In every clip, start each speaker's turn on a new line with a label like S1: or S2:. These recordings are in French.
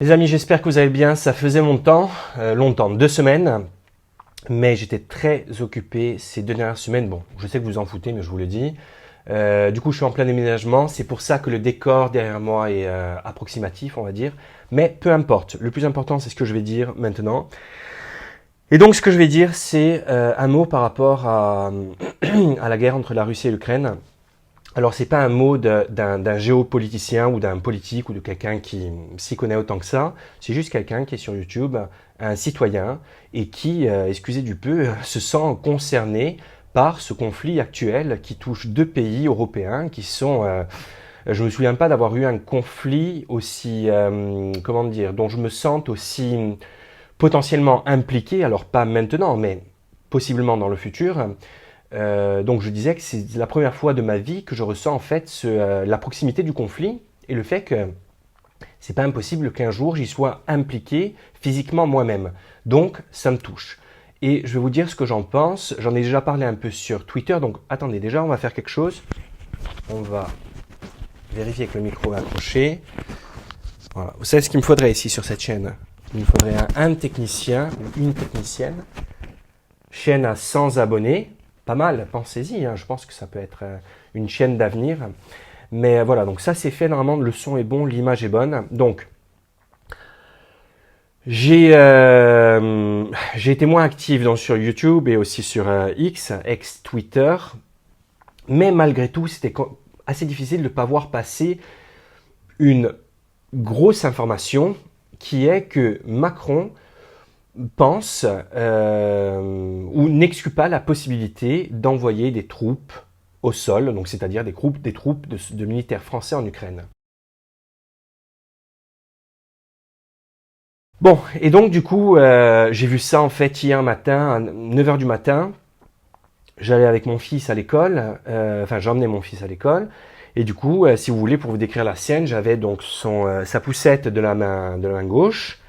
S1: Les amis, j'espère que vous allez bien. Ça faisait longtemps, 2 semaines, mais j'étais très occupé ces 2 dernières semaines. Bon, je sais que vous en foutez, mais je vous le dis. Du coup, je suis en plein déménagement. C'est pour ça que le décor derrière moi est approximatif, on va dire. Mais peu importe. Le plus important, c'est ce que je vais dire maintenant. Et donc, ce que je vais dire, c'est un mot par rapport à, à la guerre entre la Russie et l'Ukraine. Alors, c'est pas un mot d'un géopoliticien ou d'un politique ou de quelqu'un qui s'y connaît autant que ça. C'est juste quelqu'un qui est sur YouTube, un citoyen, et qui, excusez du peu, se sent concerné par ce conflit actuel qui touche 2 pays européens qui sont... je me souviens pas d'avoir eu un conflit aussi, comment dire, dont je me sente aussi potentiellement impliqué, alors pas maintenant, mais possiblement dans le futur. Donc je disais que c'est la première fois de ma vie que je ressens en fait la proximité du conflit et le fait que c'est pas impossible qu'un jour j'y sois impliqué physiquement moi-même. Donc ça me touche. Et je vais vous dire ce que j'en pense. J'en ai déjà parlé un peu sur Twitter. Donc attendez, déjà on va faire quelque chose. On va vérifier que le micro est accroché. Voilà. Vous savez ce qu'il me faudrait ici sur cette chaîne? Il me faudrait un technicien ou une technicienne. Chaîne à 100 abonnés. Pas mal, pensez-y, hein, je pense que ça peut être une chaîne d'avenir. Mais voilà, donc ça c'est fait, normalement le son est bon, l'image est bonne. Donc, j'ai été moins actif sur YouTube et aussi sur X, ex-Twitter. Mais malgré tout, c'était assez difficile de ne pas voir passer une grosse information qui est que Macron pense ou n'exclut pas la possibilité d'envoyer des troupes au sol, donc c'est-à-dire des troupes de militaires français en Ukraine. Bon, et donc du coup, j'ai vu ça en fait hier matin, à 9h du matin. J'allais avec mon fils à l'école, j'emmenais mon fils à l'école, et du coup, si vous voulez, pour vous décrire la scène, j'avais donc sa poussette de la main gauche.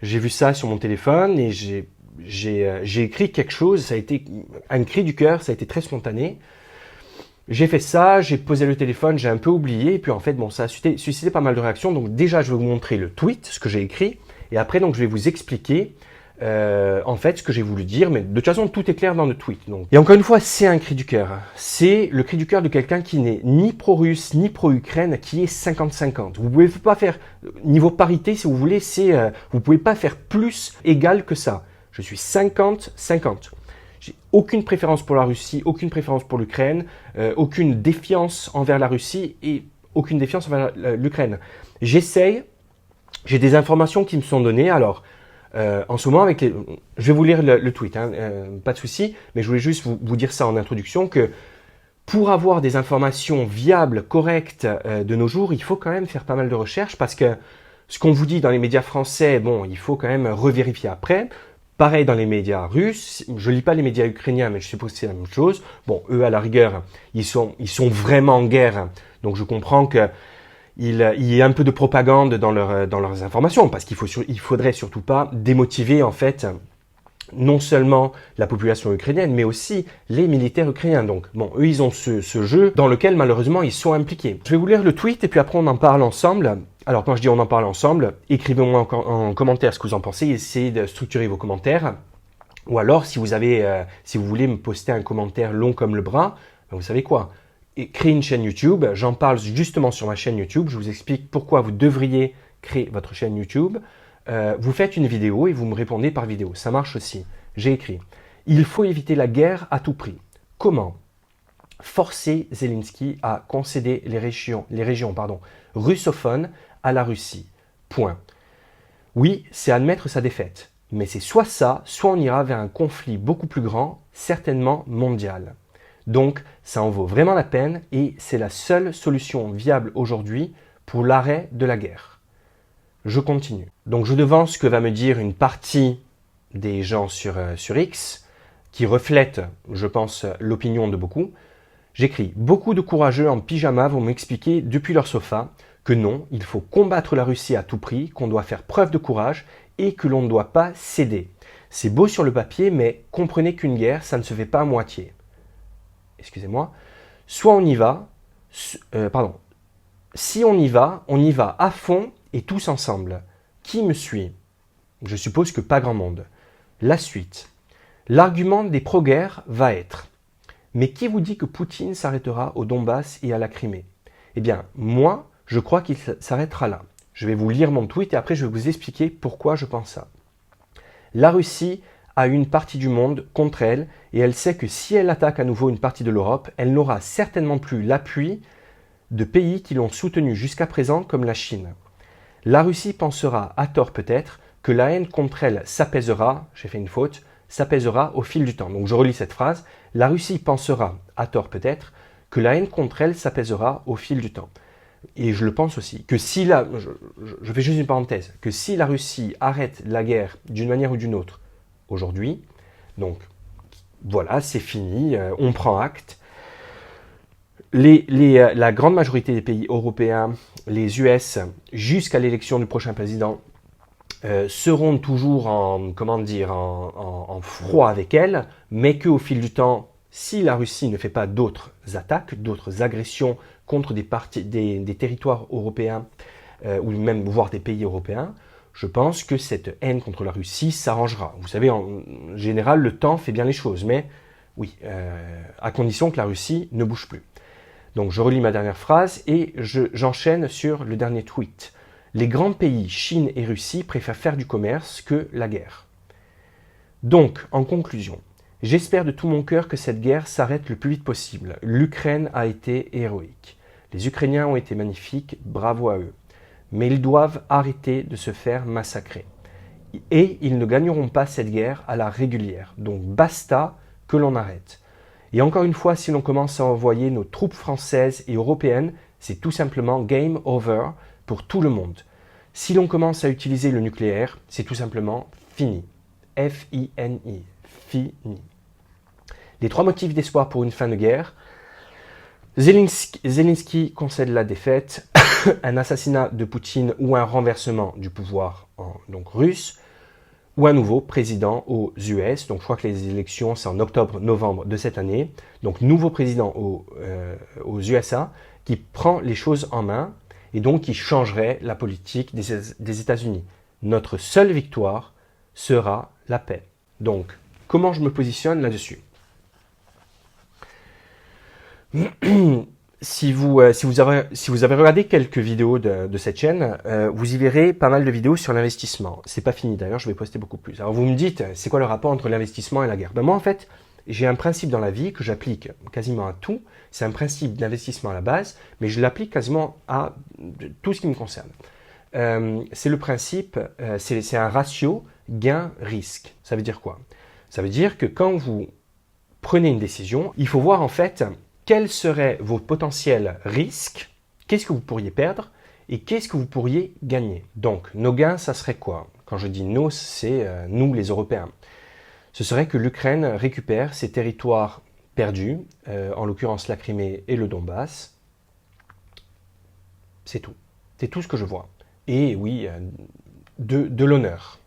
S1: J'ai vu ça sur mon téléphone et j'ai écrit quelque chose, ça a été un cri du cœur, ça a été très spontané. J'ai fait ça, j'ai posé le téléphone, j'ai un peu oublié, et puis en fait, bon, ça a suscité pas mal de réactions. Donc déjà, je vais vous montrer le tweet, ce que j'ai écrit, et après, donc, je vais vous expliquer en fait ce que j'ai voulu dire, mais de toute façon, tout est clair dans le tweet. Donc. Et encore une fois, c'est un cri du cœur. C'est le cri du cœur de quelqu'un qui n'est ni pro-russe, ni pro-Ukraine, qui est 50-50. Vous pouvez pas faire, niveau parité, si vous voulez, vous pouvez pas faire plus égal que ça. Je suis 50-50. J'ai aucune préférence pour la Russie, aucune préférence pour l'Ukraine, aucune défiance envers la Russie et aucune défiance envers l'Ukraine. J'ai des informations qui me sont données, alors en ce moment, je vais vous lire le tweet, hein, pas de souci, mais je voulais juste vous dire ça en introduction, que pour avoir des informations viables, correctes de nos jours, il faut quand même faire pas mal de recherches, parce que ce qu'on vous dit dans les médias français, bon, il faut quand même revérifier après. Pareil dans les médias russes, je lis pas les médias ukrainiens, mais je suppose que c'est la même chose. Bon, eux, à la rigueur, ils sont vraiment en guerre, donc je comprends que il y a un peu de propagande dans leurs informations, parce il faudrait surtout pas démotiver en fait non seulement la population ukrainienne, mais aussi les militaires ukrainiens. Donc, bon, eux, ils ont ce jeu dans lequel malheureusement ils sont impliqués. Je vais vous lire le tweet et puis après on en parle ensemble. Alors quand je dis on en parle ensemble, écrivez-moi en commentaire ce que vous en pensez, essayez de structurer vos commentaires. Ou alors si vous voulez me poster un commentaire long comme le bras, ben, vous savez quoi? Créez une chaîne YouTube, j'en parle justement sur ma chaîne YouTube, je vous explique pourquoi vous devriez créer votre chaîne YouTube. Vous faites une vidéo et vous me répondez par vidéo, ça marche aussi. J'ai écrit, il faut éviter la guerre à tout prix. Comment? Forcer Zelensky à concéder les régions russophones à la Russie. Point. Oui, c'est admettre sa défaite, mais c'est soit ça, soit on ira vers un conflit beaucoup plus grand, certainement mondial. Donc, ça en vaut vraiment la peine et c'est la seule solution viable aujourd'hui pour l'arrêt de la guerre. Je continue. Donc, je devance ce que va me dire une partie des gens sur X, qui reflète, je pense, l'opinion de beaucoup. J'écris « Beaucoup de courageux en pyjama vont m'expliquer depuis leur sofa que non, il faut combattre la Russie à tout prix, qu'on doit faire preuve de courage et que l'on ne doit pas céder. C'est beau sur le papier, mais comprenez qu'une guerre, ça ne se fait pas à moitié. » Excusez-moi. Soit on y va, si on y va à fond et tous ensemble. Qui me suit? Je suppose que pas grand monde. La suite. L'argument des pro-guerres va être: mais qui vous dit que Poutine s'arrêtera au Donbass et à la Crimée? Eh bien, moi, je crois qu'il s'arrêtera là. Je vais vous lire mon tweet et après je vais vous expliquer pourquoi je pense ça. La Russie a une partie du monde contre elle et elle sait que si elle attaque à nouveau une partie de l'Europe, elle n'aura certainement plus l'appui de pays qui l'ont soutenu jusqu'à présent comme la Chine. La Russie pensera, à tort peut-être, que la haine contre elle s'apaisera, j'ai fait une faute, s'apaisera au fil du temps. Donc je relis cette phrase. La Russie pensera, à tort peut-être, que la haine contre elle s'apaisera au fil du temps. Et je le pense aussi, que si je fais juste une parenthèse, que si la Russie arrête la guerre d'une manière ou d'une autre aujourd'hui, donc voilà, c'est fini, on prend acte. La grande majorité des pays européens, les US, jusqu'à l'élection du prochain président, seront toujours en froid avec elle, mais qu'au fil du temps, si la Russie ne fait pas d'autres attaques, d'autres agressions contre des territoires européens, ou même voire des pays européens, je pense que cette haine contre la Russie s'arrangera. Vous savez, en général, le temps fait bien les choses, mais oui, à condition que la Russie ne bouge plus. Donc je relis ma dernière phrase et j'enchaîne sur le dernier tweet. Les grands pays, Chine et Russie, préfèrent faire du commerce que la guerre. Donc, en conclusion, j'espère de tout mon cœur que cette guerre s'arrête le plus vite possible. L'Ukraine a été héroïque. Les Ukrainiens ont été magnifiques, bravo à eux. Mais ils doivent arrêter de se faire massacrer. Et ils ne gagneront pas cette guerre à la régulière. Donc basta que l'on arrête. Et encore une fois, si l'on commence à envoyer nos troupes françaises et européennes, c'est tout simplement game over pour tout le monde. Si l'on commence à utiliser le nucléaire, c'est tout simplement fini. F-I-N-I. Fini. Les 3 motifs d'espoir pour une fin de guerre. Zelensky concède la défaite, un assassinat de Poutine ou un renversement du pouvoir donc russe, ou un nouveau président aux US. Donc je crois que les élections, c'est en octobre-novembre de cette année. Donc nouveau président aux USA qui prend les choses en main et donc qui changerait la politique des États-Unis. Notre seule victoire sera la paix. Donc, comment je me positionne là-dessus? Si vous avez regardé quelques vidéos de cette chaîne, vous y verrez pas mal de vidéos sur l'investissement. C'est pas fini d'ailleurs, je vais poster beaucoup plus. Alors vous me dites, c'est quoi le rapport entre l'investissement et la guerre? Ben moi en fait, j'ai un principe dans la vie que j'applique quasiment à tout. C'est un principe d'investissement à la base, mais je l'applique quasiment à tout ce qui me concerne. C'est le principe, c'est un ratio gain-risque. Ça veut dire quoi? Ça veut dire que quand vous prenez une décision, il faut voir en fait quels seraient vos potentiels risques, qu'est-ce que vous pourriez perdre et qu'est-ce que vous pourriez gagner. Donc, nos gains, ça serait quoi? Quand je dis nos, c'est nous les Européens. Ce serait que l'Ukraine récupère ses territoires perdus, en l'occurrence la Crimée et le Donbass. C'est tout. C'est tout ce que je vois. Et oui, de l'honneur.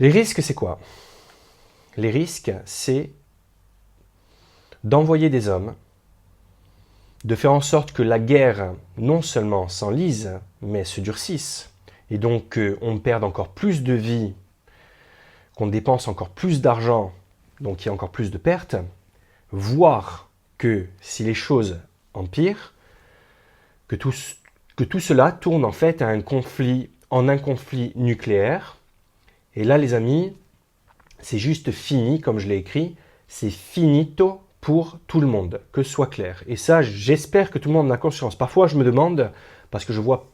S1: Les risques, c'est quoi? Les risques, c'est d'envoyer des hommes, de faire en sorte que la guerre non seulement s'enlise, mais se durcisse, et donc qu'on perde encore plus de vies, qu'on dépense encore plus d'argent, donc il y a encore plus de pertes, voire que si les choses empirent, que tout cela tourne en fait à un conflit nucléaire. Et là, les amis, c'est juste fini, comme je l'ai écrit, c'est finito pour tout le monde, que ce soit clair. Et ça, j'espère que tout le monde en a conscience. Parfois, je me demande, parce que je vois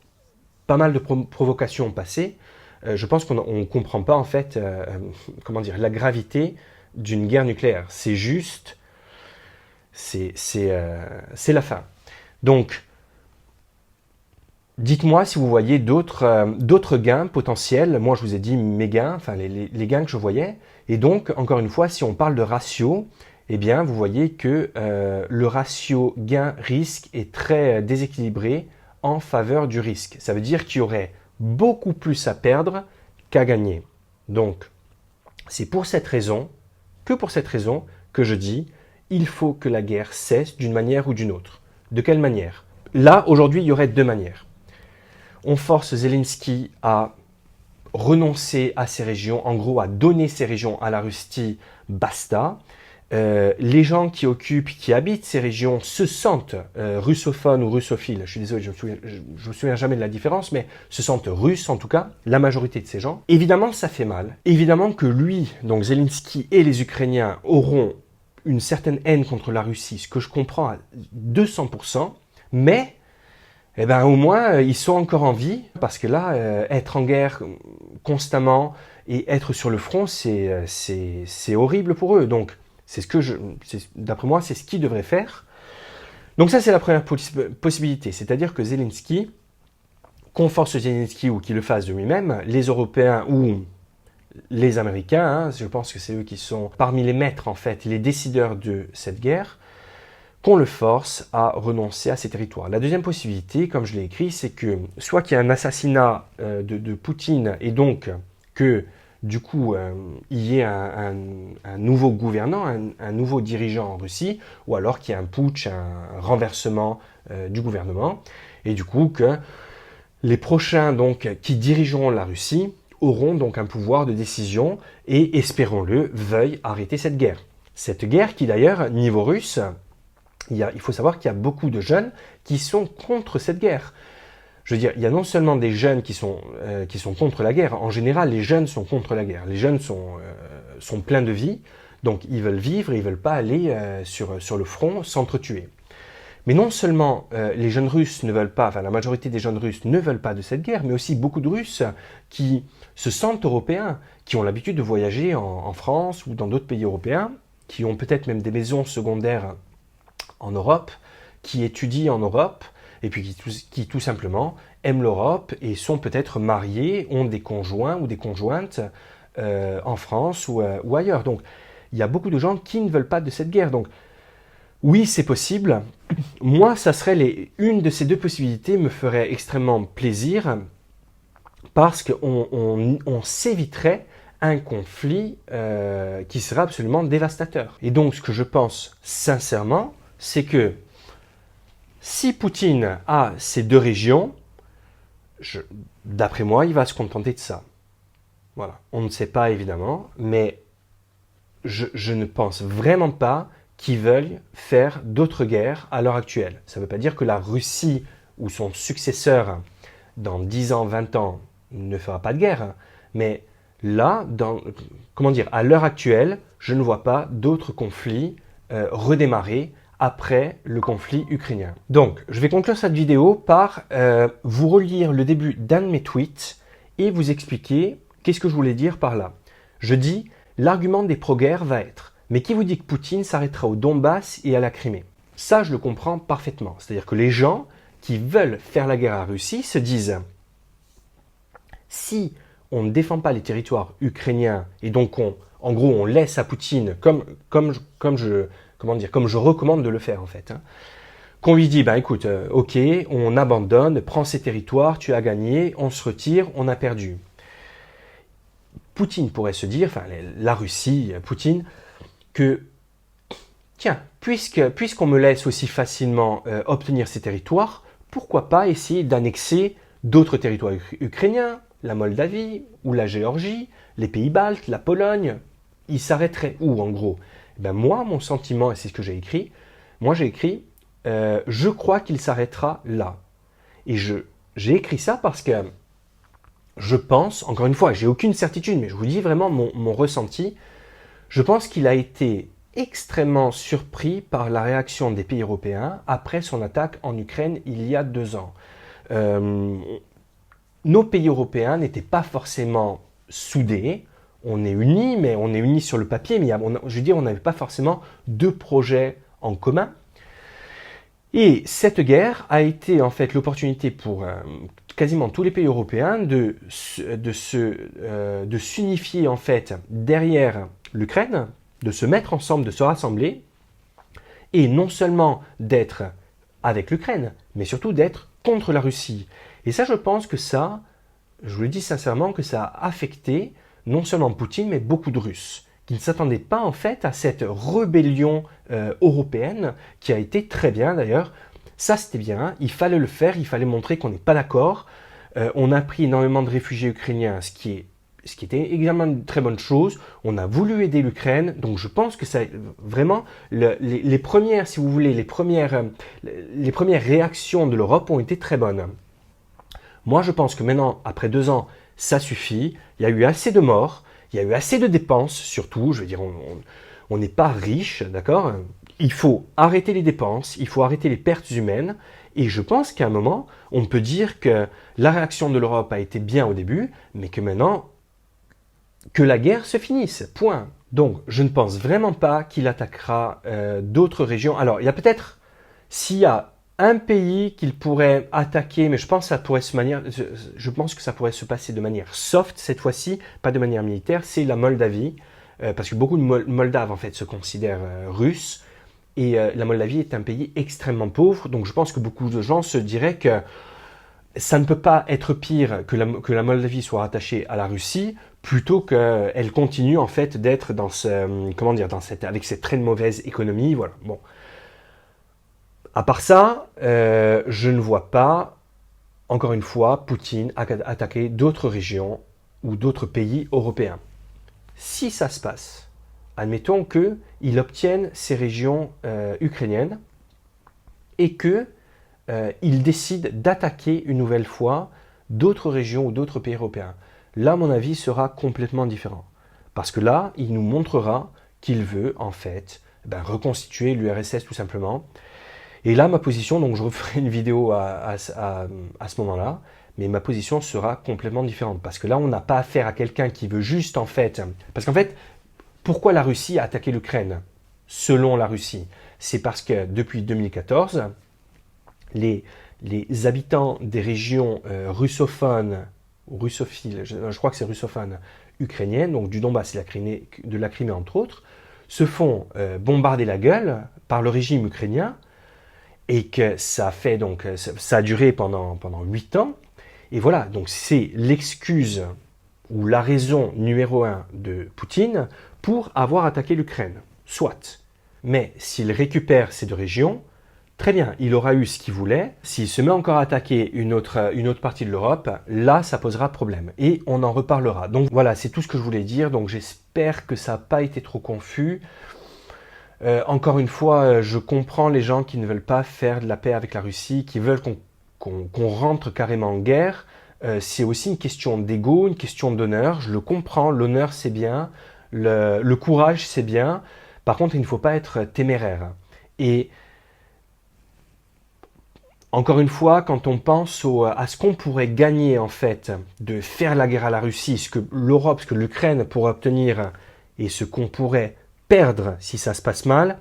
S1: pas mal de provocations passer, je pense qu'on ne comprend pas en fait, la gravité d'une guerre nucléaire. C'est juste, c'est la fin. Donc, dites-moi si vous voyez d'autres gains potentiels. Moi, je vous ai dit mes gains, enfin les gains que je voyais. Et donc, encore une fois, si on parle de ratio, eh bien, vous voyez que le ratio gain-risque est très déséquilibré en faveur du risque. Ça veut dire qu'il y aurait beaucoup plus à perdre qu'à gagner. Donc, c'est pour cette raison que je dis il faut que la guerre cesse d'une manière ou d'une autre. De quelle manière? Là, aujourd'hui, il y aurait 2 manières. On force Zelensky à renoncer à ces régions, en gros à donner ces régions à la Russie, basta. Les gens qui occupent, qui habitent ces régions se sentent russophones ou russophiles. Je suis désolé, je me souviens jamais de la différence, mais se sentent russes en tout cas, la majorité de ces gens. Évidemment, ça fait mal. Évidemment que lui, donc Zelensky et les Ukrainiens auront une certaine haine contre la Russie, ce que je comprends à 200%, mais eh ben, au moins, ils sont encore en vie, parce que là, être en guerre constamment et être sur le front, c'est horrible pour eux. Donc, d'après moi, c'est ce qu'ils devraient faire. Donc ça, c'est la première possibilité, c'est-à-dire que Zelensky, qu'on force Zelensky ou qu'il le fasse de lui-même, les Européens ou les Américains, hein, je pense que c'est eux qui sont parmi les maîtres, en fait, les décideurs de cette guerre, qu'on le force à renoncer à ces territoires. La deuxième possibilité, comme je l'ai écrit, c'est que soit qu'il y ait un assassinat de Poutine et donc que du coup il y ait un nouveau gouvernant, un nouveau dirigeant en Russie, ou alors qu'il y ait un putsch, un renversement du gouvernement, et du coup que les prochains donc qui dirigeront la Russie auront donc un pouvoir de décision et, espérons-le, veuillent arrêter cette guerre. Cette guerre qui d'ailleurs, niveau russe, il faut savoir qu'il y a beaucoup de jeunes qui sont contre cette guerre. Je veux dire, il y a non seulement des jeunes qui sont contre la guerre. En général, les jeunes sont contre la guerre. Les jeunes sont pleins de vie, donc ils veulent vivre et ils ne veulent pas aller sur le front s'entretuer. Mais non seulement les jeunes Russes ne veulent pas, enfin la majorité des jeunes Russes ne veulent pas de cette guerre, mais aussi beaucoup de Russes qui se sentent européens, qui ont l'habitude de voyager en France ou dans d'autres pays européens, qui ont peut-être même des maisons secondaires en Europe, qui étudient en Europe, et puis qui tout simplement aiment l'Europe et sont peut-être mariés, ont des conjoints ou des conjointes en France ou ailleurs. Donc il y a beaucoup de gens qui ne veulent pas de cette guerre. Donc oui, c'est possible. Moi, ça serait une de ces deux possibilités me ferait extrêmement plaisir parce qu'on s'éviterait un conflit qui serait absolument dévastateur. Et donc, ce que je pense sincèrement, c'est que si Poutine a ces deux régions, d'après moi, il va se contenter de ça. Voilà. On ne sait pas évidemment, mais je ne pense vraiment pas qu'ils veuillent faire d'autres guerres à l'heure actuelle. Ça ne veut pas dire que la Russie ou son successeur dans 10 ans, 20 ans ne fera pas de guerre, mais là, à l'heure actuelle, je ne vois pas d'autres conflits redémarrer après le conflit ukrainien. Donc, je vais conclure cette vidéo par vous relire le début d'un de mes tweets et vous expliquer qu'est-ce que je voulais dire par là. Je dis, l'argument des pro-guerres va être « Mais qui vous dit que Poutine s'arrêtera au Donbass et à la Crimée ?» Ça, je le comprends parfaitement. C'est-à-dire que les gens qui veulent faire la guerre à la Russie se disent « Si on ne défend pas les territoires ukrainiens et donc en gros on laisse à Poutine, comme je recommande de le faire en fait, hein, qu'on lui dit, ben écoute, ok, on abandonne, prends ces territoires, tu as gagné, on se retire, on a perdu. » Poutine pourrait se dire, enfin la Russie, Poutine, que tiens, puisqu'on me laisse aussi facilement obtenir ces territoires, pourquoi pas essayer d'annexer d'autres territoires ukrainiens, la Moldavie ou la Géorgie, les pays baltes, la Pologne. Il s'arrêterait où en gros? Ben moi, mon sentiment, et c'est ce que j'ai écrit, je crois qu'il s'arrêtera là. Et j'ai écrit ça parce que je pense, encore une fois, j'ai aucune certitude, mais je vous dis vraiment mon ressenti, je pense qu'il a été extrêmement surpris par la réaction des pays européens après son attaque en Ukraine il y a 2 ans. Nos pays européens n'étaient pas forcément soudés. On est unis, mais on est unis sur le papier, mais on n'avait pas forcément 2 projets en commun. Et cette guerre a été en fait l'opportunité pour quasiment tous les pays européens de s'unifier en fait derrière l'Ukraine, de se mettre ensemble, de se rassembler, et non seulement d'être avec l'Ukraine, mais surtout d'être contre la Russie. Et ça, je pense que ça, je vous le dis sincèrement, que ça a affecté non seulement Poutine, mais beaucoup de Russes, qui ne s'attendaient pas en fait à cette rébellion européenne, qui a été très bien d'ailleurs. Ça, c'était bien, il fallait le faire, il fallait montrer qu'on n'est pas d'accord. On a pris énormément de réfugiés ukrainiens, ce qui était également une très bonne chose. On a voulu aider l'Ukraine, donc je pense que ça, vraiment, les premières, si vous voulez, les premières réactions de l'Europe ont été très bonnes. Moi, je pense que maintenant, après 2 ans, ça suffit. Il y a eu assez de morts, il y a eu assez de dépenses, surtout. Je veux dire, on n'est pas riche, d'accord? Il faut arrêter les dépenses, il faut arrêter les pertes humaines. Et je pense qu'à un moment, on peut dire que la réaction de l'Europe a été bien au début, mais que maintenant, que la guerre se finisse. Point. Donc, je ne pense vraiment pas qu'il attaquera d'autres régions. Alors, il y a peut-être, s'il y a un pays qu'il pourrait attaquer, mais je pense que ça pourrait se passer de manière soft cette fois-ci, pas de manière militaire, c'est la Moldavie, parce que beaucoup de Moldaves en fait se considèrent russes, et la Moldavie est un pays extrêmement pauvre, donc je pense que beaucoup de gens se diraient que ça ne peut pas être pire que la Moldavie soit rattachée à la Russie, plutôt qu'elle continue en fait d'être dans avec cette très mauvaise économie, voilà. Bon. À part ça, je ne vois pas, encore une fois, Poutine attaquer d'autres régions ou d'autres pays européens. Si ça se passe, admettons qu'il obtienne ces régions ukrainiennes et qu'il décide d'attaquer une nouvelle fois d'autres régions ou d'autres pays européens. Là, mon avis sera complètement différent. Parce que là, il nous montrera qu'il veut, en fait, reconstituer l'URSS tout simplement. Et là, ma position, donc je referai une vidéo à ce moment-là, mais ma position sera complètement différente. Parce que là, on n'a pas affaire à quelqu'un qui veut juste, en fait... Parce qu'en fait, pourquoi la Russie a attaqué l'Ukraine, selon la Russie? C'est parce que depuis 2014, les habitants des régions russophones, ou russophiles, je crois que c'est russophone, ukrainiennes, donc du Donbass et de la Crimée entre autres, se font bombarder la gueule par le régime ukrainien, et que ça a duré pendant 8 ans. Et voilà, donc c'est l'excuse ou la raison numéro 1 de Poutine pour avoir attaqué l'Ukraine. Soit. Mais s'il récupère ces 2 régions, très bien, il aura eu ce qu'il voulait. S'il se met encore à attaquer une autre partie de l'Europe, là, ça posera problème. Et on en reparlera. Donc voilà, c'est tout ce que je voulais dire. Donc j'espère que ça n'a pas été trop confus. Encore une fois, je comprends les gens qui ne veulent pas faire de la paix avec la Russie, qui veulent qu'on rentre carrément en guerre. C'est aussi une question d'ego, une question d'honneur. Je le comprends, l'honneur c'est bien, le courage c'est bien. Par contre, il ne faut pas être téméraire. Et encore une fois, quand on pense à ce qu'on pourrait gagner en fait de faire la guerre à la Russie, ce que l'Europe, ce que l'Ukraine pourrait obtenir et ce qu'on pourrait perdre si ça se passe mal,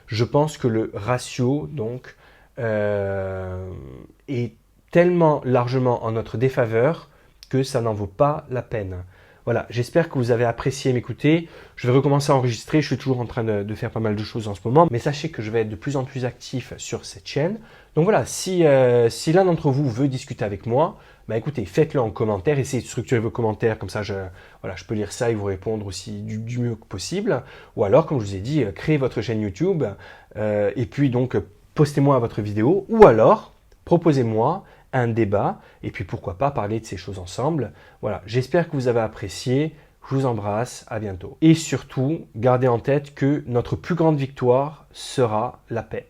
S1: je pense que le ratio donc est tellement largement en notre défaveur que ça n'en vaut pas la peine. Voilà, j'espère que vous avez apprécié m'écouter. Je vais recommencer à enregistrer, je suis toujours en train de faire pas mal de choses en ce moment, mais sachez que je vais être de plus en plus actif sur cette chaîne. Donc voilà, si l'un d'entre vous veut discuter avec moi, écoutez, faites-le en commentaire, essayez de structurer vos commentaires, comme ça je peux lire ça et vous répondre aussi du mieux que possible. Ou alors, comme je vous ai dit, créez votre chaîne YouTube et puis donc postez-moi votre vidéo, ou alors proposez-moi un débat, et puis pourquoi pas parler de ces choses ensemble. Voilà, j'espère que vous avez apprécié, je vous embrasse, à bientôt. Et surtout, gardez en tête que notre plus grande victoire sera la paix.